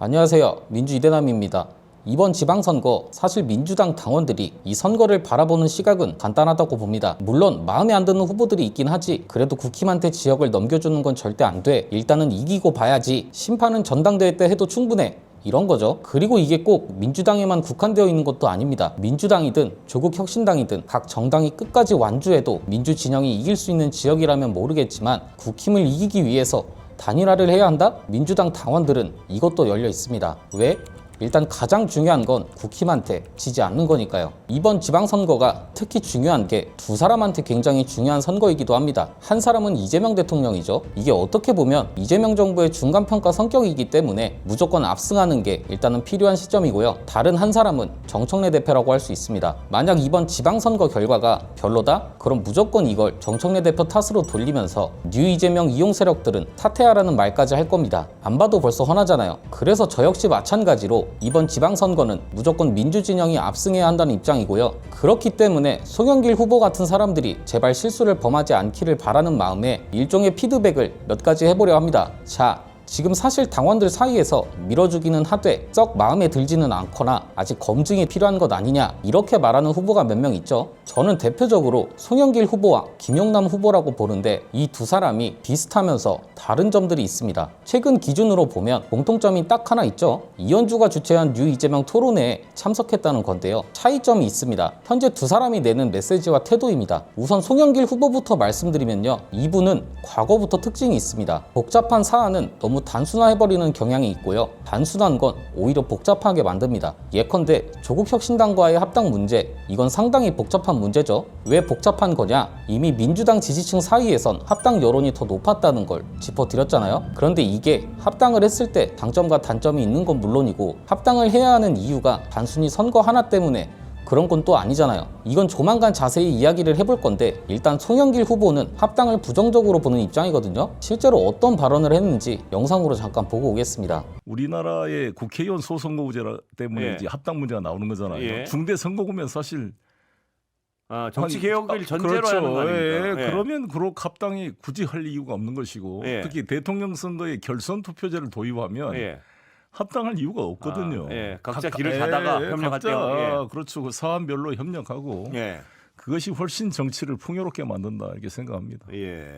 안녕하세요. 민주 이대남입니다. 이번 지방선거 사실 민주당 당원들이 이 선거를 바라보는 시각은 간단하다고 봅니다. 물론 마음에 안 드는 후보들이 있긴 하지 그래도 국힘한테 지역을 넘겨주는 건 절대 안 돼. 일단은 이기고 봐야지. 심판은 전당대회 때 해도 충분해. 이런 거죠. 그리고 이게 꼭 민주당에만 국한되어 있는 것도 아닙니다. 민주당이든 조국혁신당이든 각 정당이 끝까지 완주해도 민주진영이 이길 수 있는 지역이라면 모르겠지만 국힘을 이기기 위해서 단일화를 해야 한다? 민주당 당원들은 이것도 열려 있습니다. 왜? 일단 가장 중요한 건 국힘한테 지지 않는 거니까요. 이번 지방선거가 특히 중요한 게 두 사람한테 굉장히 중요한 선거이기도 합니다. 한 사람은 이재명 대통령이죠. 이게 어떻게 보면 이재명 정부의 중간평가 성격이기 때문에 무조건 압승하는 게 일단은 필요한 시점이고요. 다른 한 사람은 정청래 대표라고 할 수 있습니다. 만약 이번 지방선거 결과가 별로다? 그럼 무조건 이걸 정청래 대표 탓으로 돌리면서 뉴 이재명 이용 세력들은 사퇴하라는 말까지 할 겁니다. 안 봐도 벌써 훤하잖아요. 그래서 저 역시 마찬가지로 이번 지방선거는 무조건 민주진영이 압승해야 한다는 입장이고요. 그렇기 때문에 송영길 후보 같은 사람들이 제발 실수를 범하지 않기를 바라는 마음에 일종의 피드백을 몇 가지 해보려 합니다. 자, 지금 사실 당원들 사이에서 밀어주기는 하되 썩 마음에 들지는 않거나 아직 검증이 필요한 것 아니냐 이렇게 말하는 후보가 몇 명 있죠. 저는 대표적으로 송영길 후보와 김용남 후보라고 보는데 이 두 사람이 비슷하면서 다른 점들이 있습니다. 최근 기준으로 보면 공통점이 딱 하나 있죠. 이현주가 주최한 뉴 이재명 토론회에 참석했다는 건데요. 차이점이 있습니다. 현재 두 사람이 내는 메시지와 태도입니다. 우선 송영길 후보부터 말씀드리면요. 이분은 과거부터 특징이 있습니다. 복잡한 사안은 너무 단순화해버리는 경향이 있고요. 단순한 건 오히려 복잡하게 만듭니다. 예컨대 조국혁신당과의 합당 문제, 이건 상당히 복잡한 문제죠. 왜 복잡한 거냐? 이미 민주당 지지층 사이에선 합당 여론이 더 높았다는 걸 짚어드렸잖아요. 그런데 이게 합당을 했을 때 장점과 단점이 있는 건 물론이고 합당을 해야 하는 이유가 단순히 선거 하나 때문에 그런 건 또 아니잖아요. 이건 조만간 자세히 이야기를 해볼 건데 일단 송영길 후보는 합당을 부정적으로 보는 입장이거든요. 실제로 어떤 발언을 했는지 영상으로 잠깐 보고 오겠습니다. 우리나라의 국회의원 소선거구제 때문에 이제 합당 문제가 나오는 거잖아요. 중대 선거구면 사실 정치 개혁을 전제로 그렇죠. 하는 거 아닙니까? 그러면 그렇게 합당이 굳이 할 이유가 없는 것이고 특히 대통령 선거에 결선 투표제를 도입하면 합당할 이유가 없거든요. 각자 길을 가다가 협력할 때요. 그렇죠. 그 사안별로 협력하고 그것이 훨씬 정치를 풍요롭게 만든다 이렇게 생각합니다.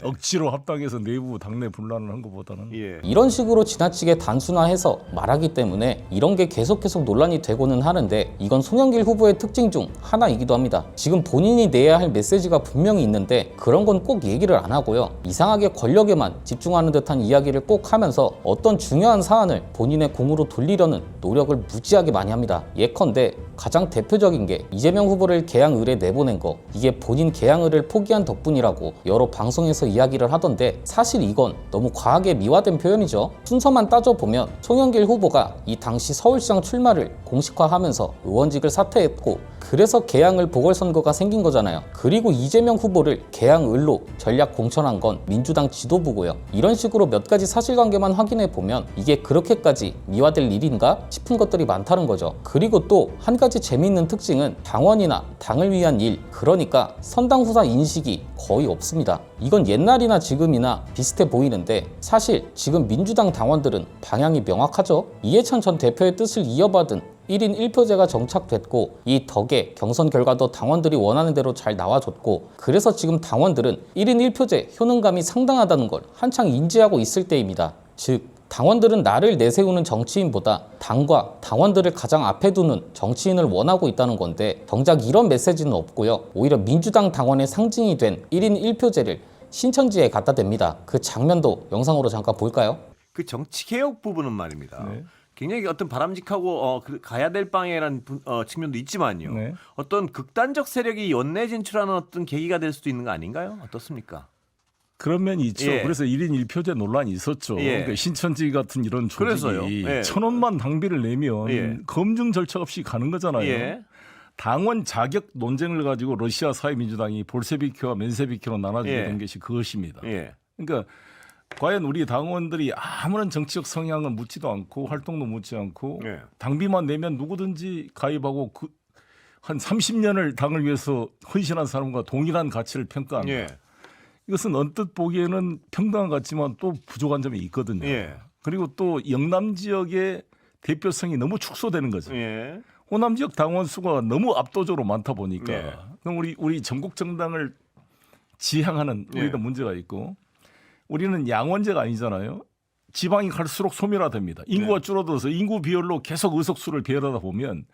억지로 합당해서 내부 당내 분란을 한 것보다는 이런 식으로 지나치게 단순화해서 말하기 때문에 이런 게 계속 논란이 되고는 하는데 이건 송영길 후보의 특징 중 하나이기도 합니다. 지금 본인이 내야 할 메시지가 분명히 있는데 그런 건 꼭 얘기를 안 하고요. 이상하게 권력에만 집중하는 듯한 이야기를 꼭 하면서 어떤 중요한 사안을 본인의 공으로 돌리려는 노력을 무지하게 많이 합니다. 예컨대 가장 대표적인 게 이재명 후보를 개항 의뢰 내보낸 거, 이게 본인 개항 의뢰를 포기한 덕분이라고 여러 방송에서 이야기를 하던데 사실 이건 너무 과하게 미화된 표현이죠. 순서만 따져보면 송영길 후보가 이 당시 서울시장 출마를 공식화하면서 의원직을 사퇴했고 그래서 개항을 보궐선거가 생긴 거잖아요. 그리고 이재명 후보를 개항을로 전략 공천한 건 민주당 지도부고요. 이런 식으로 몇 가지 사실관계만 확인해 보면 이게 그렇게까지 미화될 일인가 싶은 것들이 많다는 거죠. 그리고 또 한 가지 재미있는 특징은 당원이나 당을 위한 일, 그러니까 선당 후사 인식이 거의 없습니다. 이건 옛날이나 지금이나 비슷해 보이는데 사실 지금 민주당 당원들은 방향이 명확하죠. 이해찬 전 대표의 뜻을 이어받은 1인 1표제가 정착됐고 이 덕에 경선 결과도 당원들이 원하는 대로 잘 나와줬고 그래서 지금 당원들은 1인 1표제 효능감이 상당하다는 걸 한창 인지하고 있을 때입니다. 즉 당원들은 나를 내세우는 정치인보다 당과 당원들을 가장 앞에 두는 정치인을 원하고 있다는 건데 정작 이런 메시지는 없고요. 오히려 민주당 당원의 상징이 된 1인 1표제를 신천지에 갖다 댑니다. 그 장면도 영상으로 잠깐 볼까요? 그 정치 개혁 부분은 말입니다. 굉장히 어떤 바람직하고 가야 될 방향이라는 측면도 있지만요. 어떤 극단적 세력이 연내 진출하는 어떤 계기가 될 수도 있는 거 아닌가요? 어떻습니까? 그런 면이 있죠. 그래서 1인 1표제 논란이 있었죠. 그러니까 신천지 같은 이런 조직이 1,000원만 당비를 내면 검증 절차 없이 가는 거잖아요. 당원 자격 논쟁을 가지고 러시아 사회민주당이 볼세비키와 맨세비키로 나눠지게 된 것이 그것입니다. 그러니까 과연 우리 당원들이 아무런 정치적 성향을 묻지도 않고 활동도 묻지 않고 당비만 내면 누구든지 가입하고 한 30년을 당을 위해서 헌신한 사람과 동일한 가치를 평가한다. 이것은 언뜻 보기에는 평등한 것 같지만 또 부족한 점이 있거든요. 그리고 또 영남 지역의 대표성이 너무 축소되는 거죠. 예. 호남 지역 당원 수가 너무 압도적으로 많다 보니까 예. 그럼 우리 전국 정당을 지향하는 우리도 예. 문제가 있고 우리는 양원제가 아니잖아요. 지방이 갈수록 소멸화됩니다. 인구가 줄어들어서 인구 비율로 계속 의석수를 배열하다 보면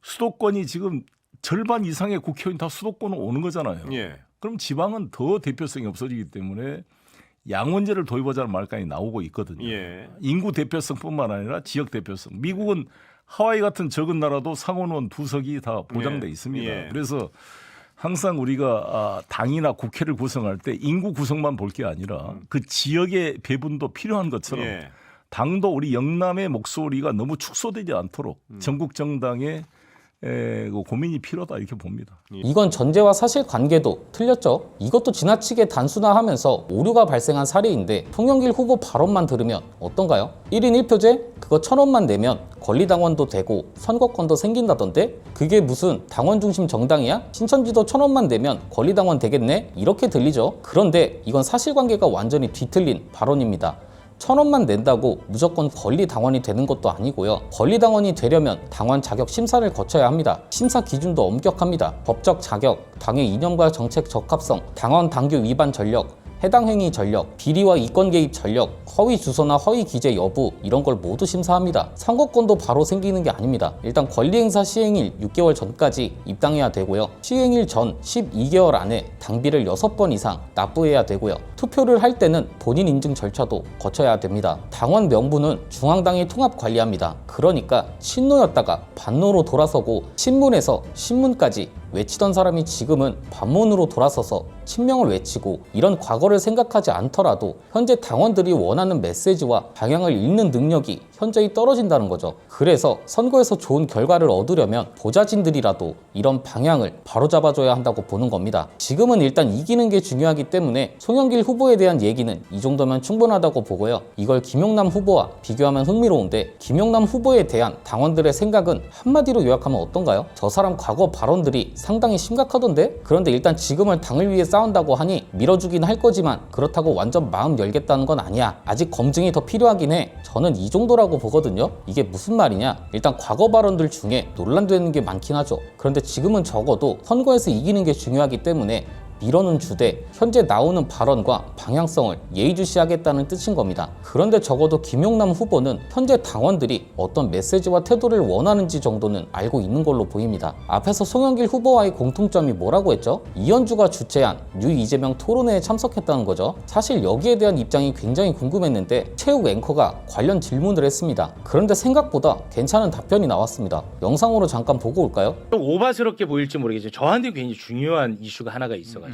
수도권이 지금 절반 이상의 국회의원 다 수도권으로 오는 거잖아요. 예. 그럼 지방은 더 대표성이 없어지기 때문에 양원제를 도입하자는 말까지 나오고 있거든요. 예. 인구 대표성뿐만 아니라 지역 대표성. 미국은 하와이 같은 적은 나라도 상원의원 2석이 다 보장돼 있습니다. 예. 그래서 항상 우리가 당이나 국회를 구성할 때 인구 구성만 볼 게 아니라 그 지역의 배분도 필요한 것처럼 예. 당도 우리 영남의 목소리가 너무 축소되지 않도록 전국 정당의 그 고민이 필요하다 이렇게 봅니다. 이건 전제와 사실관계도 틀렸죠. 이것도 지나치게 단순화하면서 오류가 발생한 사례인데 송영길 후보 발언만 들으면 어떤가요? 1인 1표제? 그거 1,000원만 내면 권리당원도 되고 선거권도 생긴다던데? 그게 무슨 당원 중심 정당이야? 신천지도 1,000원만 내면 권리당원 되겠네? 이렇게 들리죠. 그런데 이건 사실관계가 완전히 뒤틀린 발언입니다. 1,000원만 낸다고 무조건 권리당원이 되는 것도 아니고요. 권리당원이 되려면 당원 자격 심사를 거쳐야 합니다. 심사 기준도 엄격합니다. 법적 자격, 당의 이념과 정책 적합성, 당원 당규 위반 전력, 해당 행위 전력, 비리와 이권 개입 전력, 허위 주소나 허위 기재 여부 이런 걸 모두 심사합니다. 선거권도 바로 생기는 게 아닙니다. 일단 권리행사 시행일 6개월 전까지 입당해야 되고요. 시행일 전 12개월 안에 당비를 6번 이상 납부해야 되고요. 투표를 할 때는 본인 인증 절차도 거쳐야 됩니다. 당원 명부는 중앙당이 통합 관리합니다. 그러니까 친노였다가 반노로 돌아서고 친문에서 신문까지 외치던 사람이 지금은 반문으로 돌아서서 친명을 외치고 이런 과거를 생각하지 않더라도 현재 당원들이 원하는 메시지와 방향을 읽는 능력이 현저히 떨어진다는 거죠. 그래서 선거에서 좋은 결과를 얻으려면 보좌진들이라도 이런 방향을 바로잡아줘야 한다고 보는 겁니다. 지금은 일단 이기는 게 중요하기 때문에 송영길 후보에 대한 얘기는 이 정도면 충분하다고 보고요. 이걸 김용남 후보와 비교하면 흥미로운데 김용남 후보에 대한 당원들의 생각은 한마디로 요약하면 어떤가요? 저 사람 과거 발언들이 상당히 심각하던데? 그런데 일단 지금은 당을 위해 싸운다고 하니 밀어주긴 할 거지만 그렇다고 완전 마음 열겠다는 건 아니야. 아직 검증이 더 필요하긴 해. 저는 이 정도라고 보거든요. 이게 무슨 말이냐? 일단 과거 발언들 중에 논란되는 게 많긴 하죠. 그런데 지금은 적어도 선거에서 이기는 게 중요하기 때문에 밀어는 주되 현재 나오는 발언과 방향성을 예의주시하겠다는 뜻인 겁니다. 그런데 적어도 김용남 후보는 현재 당원들이 어떤 메시지와 태도를 원하는지 정도는 알고 있는 걸로 보입니다. 앞에서 송영길 후보와의 공통점이 뭐라고 했죠? 이현주가 주최한 뉴 이재명 토론회에 참석했다는 거죠. 사실 여기에 대한 입장이 굉장히 궁금했는데 체육 앵커가 관련 질문을 했습니다. 그런데 생각보다 괜찮은 답변이 나왔습니다. 영상으로 잠깐 보고 올까요? 좀 오바스럽게 보일지 모르겠지만 저한테 굉장히 중요한 이슈가 하나가 있어가지고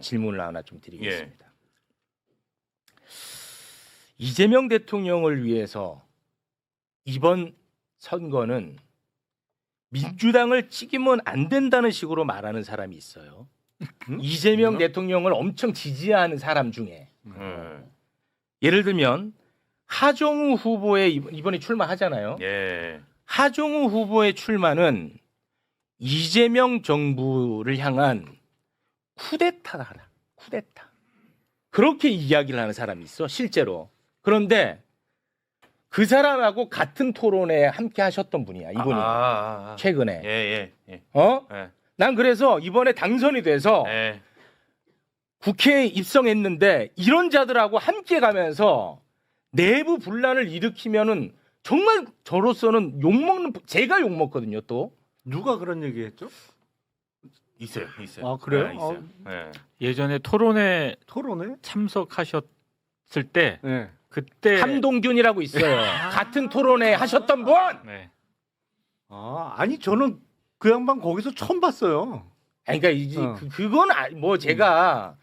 질문을 하나 좀 드리겠습니다. 이재명 대통령을 위해서 이번 선거는 민주당을 찍으면 안 된다는 식으로 말하는 사람이 있어요. 이재명 대통령을 엄청 지지하는 사람 중에 예를 들면 하정우 후보의 이번에 출마하잖아요. 하정우 후보의 출마는 이재명 정부를 향한 쿠데타다. 쿠데타. 그렇게 이야기를 하는 사람이 있어 실제로. 그런데 그 사람하고 같은 토론에 함께 하셨던 분이야 이분이. 최근에. 난 그래서 이번에 당선이 돼서 국회에 입성했는데 이런 자들하고 함께 가면서 내부 분란을 일으키면은 정말 저로서는 욕먹는, 제가 욕먹거든요 또. 누가 그런 얘기했죠? 있어요. 아 그래요? 네, 있어요. 예전에 토론회 토론회? 참석하셨을 때 네. 그때 함동균이라고 있어요. 같은 토론회 하셨던 분. 네. 아니 저는 그 양반 거기서 처음 봤어요. 그러니까 이제 그건 뭐 제가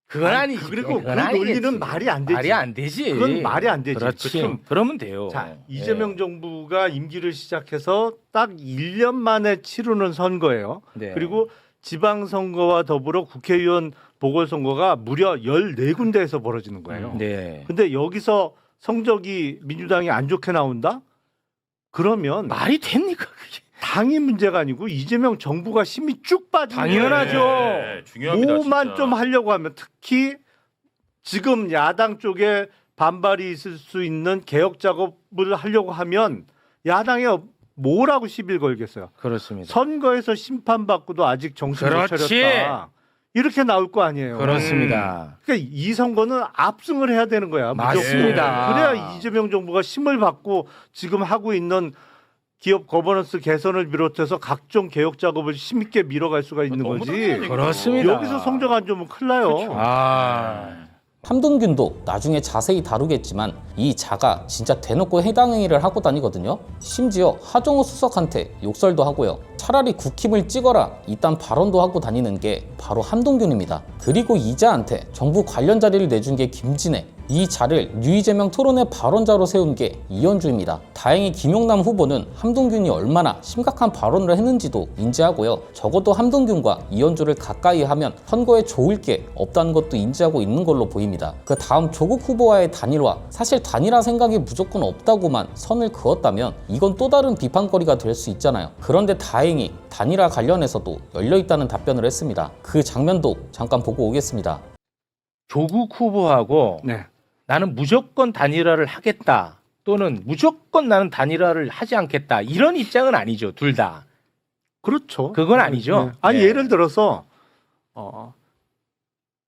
그건 아니지. 그리고 그 그건 아니겠지. 논리는 말이 안 되지. 말이 안 되지. 그건 말이 안 되지. 그렇지. 그러면 돼요. 자, 이재명 정부가 임기를 시작해서 딱 1년 만에 치르는 선거예요. 네. 그리고 지방선거와 더불어 국회의원 보궐선거가 무려 14군데에서 벌어지는 거예요. 네. 근데 여기서 성적이 민주당이 안 좋게 나온다? 그러면 말이 됩니까 그게? 당이 문제가 아니고 이재명 정부가 힘이 쭉 빠지는 당연하죠. 거예요. 중요합니다. 뭐만 진짜. 좀 하려고 하면 특히 지금 야당 쪽에 반발이 있을 수 있는 개혁 작업을 하려고 하면 야당에 뭐라고 시비를 걸겠어요. 그렇습니다. 선거에서 심판받고도 아직 정신 못 그렇지. 차렸다. 이렇게 나올 거 아니에요. 그렇습니다. 그러니까 이 선거는 압승을 해야 되는 거야. 무조건. 맞습니다. 그래야 이재명 정부가 힘을 받고 지금 하고 있는 기업 거버넌스 개선을 비롯해서 각종 개혁 작업을 힘있게 밀어갈 수가 있는 거지. 그렇습니다. 여기서 성적 안 좋으면 큰일 나요. 아. 함동균도 나중에 자세히 다루겠지만 이 자가 진짜 대놓고 해당 행위를 하고 다니거든요. 심지어 하정우 수석한테 욕설도 하고요. 차라리 국힘을 찍어라 이딴 발언도 하고 다니는 게 바로 함동균입니다. 그리고 이 자한테 정부 관련 자리를 내준 게 김진애, 이 자를 류이재명 토론회 발언자로 세운 게 이현주입니다. 다행히 김용남 후보는 함동균이 얼마나 심각한 발언을 했는지도 인지하고요. 적어도 함동균과 이현주를 가까이 하면 선거에 좋을 게 없다는 것도 인지하고 있는 걸로 보입니다. 그 다음 조국 후보와의 단일화, 사실 단일화 생각이 무조건 없다고만 선을 그었다면 이건 또 다른 비판거리가 될 수 있잖아요. 그런데 다행히 단일화 관련해서도 열려있다는 답변을 했습니다. 그 장면도 잠깐 보고 오겠습니다. 조국 후보하고 네. 나는 무조건 단일화를 하겠다 또는 무조건 나는 단일화를 하지 않겠다 이런 입장은 아니죠. 둘 다. 그렇죠. 그건 아니죠. 네. 아니 네. 예를 들어서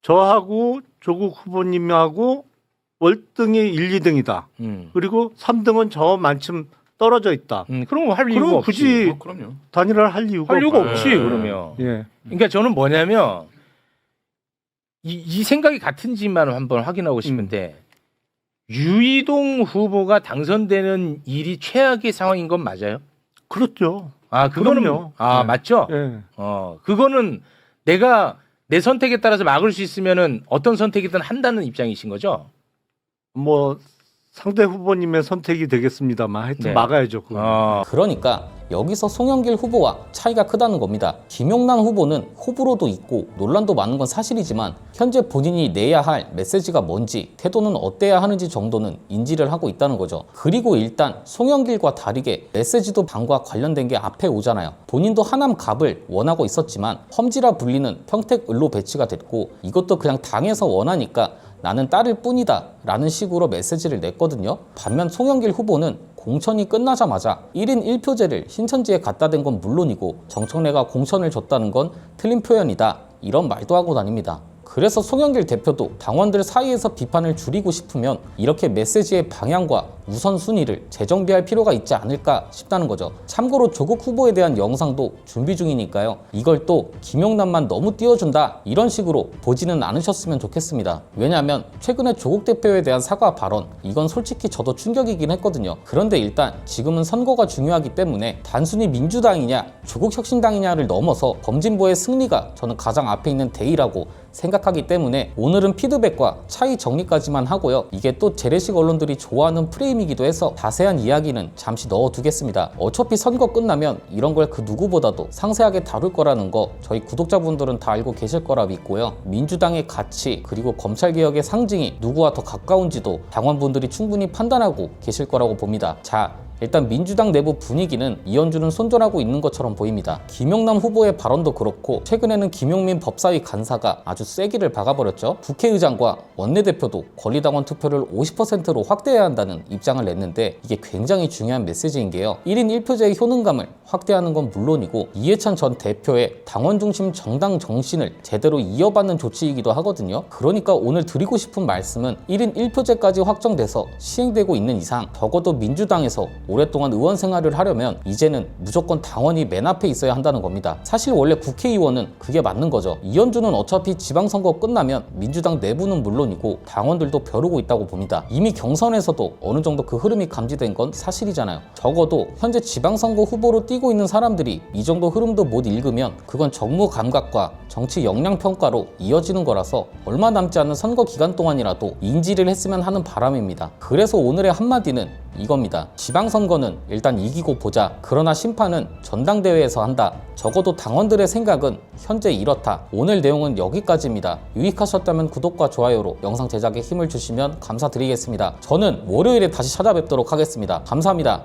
저하고 조국 후보님하고 월등히 1, 2등이다. 그리고 3등은 저만큼 떨어져 있다. 그럼 할 이유가 그럼 없지. 굳이 그럼요. 단일화를 할 이유가 할 이유가 없어요. 없지 그러면. 예. 그러니까 저는 뭐냐면 이 생각이 같은지만 한번 확인하고 싶은데 유이동 후보가 당선되는 일이 최악의 상황인 건 맞아요? 그렇죠. 아 그거는 그럼요. 아 네. 맞죠? 예. 그거는 내가 내 선택에 따라서 막을 수 있으면은 어떤 선택이든 한다는 입장이신 거죠? 뭐 상대 후보님의 선택이 되겠습니다만 하여튼 네. 막아야죠. 그거. 그러니까 여기서 송영길 후보와 차이가 크다는 겁니다. 김용남 후보는 호불호도 있고 논란도 많은 건 사실이지만 현재 본인이 내야 할 메시지가 뭔지, 태도는 어때야 하는지 정도는 인지를 하고 있다는 거죠. 그리고 일단 송영길과 다르게 메시지도 당과 관련된 게 앞에 오잖아요. 본인도 하남 갑을 원하고 있었지만 험지라 불리는 평택을로 배치가 됐고 이것도 그냥 당에서 원하니까 나는 딸일 뿐이다 라는 식으로 메시지를 냈거든요. 반면 송영길 후보는 공천이 끝나자마자 1인 1표제를 신천지에 갖다 댄 건 물론이고 정청래가 공천을 줬다는 건 틀린 표현이다 이런 말도 하고 다닙니다. 그래서 송영길 대표도 당원들 사이에서 비판을 줄이고 싶으면 이렇게 메시지의 방향과 우선순위를 재정비할 필요가 있지 않을까 싶다는 거죠. 참고로 조국 후보에 대한 영상도 준비 중이니까요. 이걸 또 김용남만 너무 띄워준다 이런 식으로 보지는 않으셨으면 좋겠습니다. 왜냐하면 최근에 조국 대표에 대한 사과 발언 이건 솔직히 저도 충격이긴 했거든요. 그런데 일단 지금은 선거가 중요하기 때문에 단순히 민주당이냐 조국 혁신당이냐를 넘어서 범진보의 승리가 저는 가장 앞에 있는 대의라고 생각하기 때문에 오늘은 피드백과 차이 정리까지만 하고요. 이게 또 재래식 언론들이 좋아하는 프레임이기도 해서 자세한 이야기는 잠시 넣어두겠습니다. 어차피 선거 끝나면 이런 걸 그 누구보다도 상세하게 다룰 거라는 거 저희 구독자분들은 다 알고 계실 거라 믿고요. 민주당의 가치 그리고 검찰개혁의 상징이 누구와 더 가까운지도 당원분들이 충분히 판단하고 계실 거라고 봅니다. 자, 일단 민주당 내부 분위기는 이현주는 손절하고 있는 것처럼 보입니다. 김용남 후보의 발언도 그렇고 최근에는 김용민 법사위 간사가 아주 세기를 박아버렸죠. 국회의장과 원내대표도 권리당원 투표를 50%로 확대해야 한다는 입장을 냈는데 이게 굉장히 중요한 메시지인 게요. 1인 1표제의 효능감을 확대하는 건 물론이고 이해찬 전 대표의 당원 중심 정당 정신을 제대로 이어받는 조치이기도 하거든요. 그러니까 오늘 드리고 싶은 말씀은 1인 1표제까지 확정돼서 시행되고 있는 이상 적어도 민주당에서 오랫동안 의원 생활을 하려면 이제는 무조건 당원이 맨 앞에 있어야 한다는 겁니다. 사실 원래 국회의원은 그게 맞는 거죠. 이현주는 어차피 지방선거 끝나면 민주당 내부는 물론이고 당원들도 벼르고 있다고 봅니다. 이미 경선에서도 어느 정도 그 흐름이 감지된 건 사실이잖아요. 적어도 현재 지방선거 후보로 뛰고 있는 사람들이 이 정도 흐름도 못 읽으면 그건 정무 감각과 정치 역량 평가로 이어지는 거라서 얼마 남지 않은 선거 기간 동안이라도 인지를 했으면 하는 바람입니다. 그래서 오늘의 한마디는 이겁니다. 지방선거는 일단 이기고 보자. 그러나 심판은 전당대회에서 한다. 적어도 당원들의 생각은 현재 이렇다. 오늘 내용은 여기까지입니다. 유익하셨다면 구독과 좋아요로 영상 제작에 힘을 주시면 감사드리겠습니다. 저는 월요일에 다시 찾아뵙도록 하겠습니다. 감사합니다.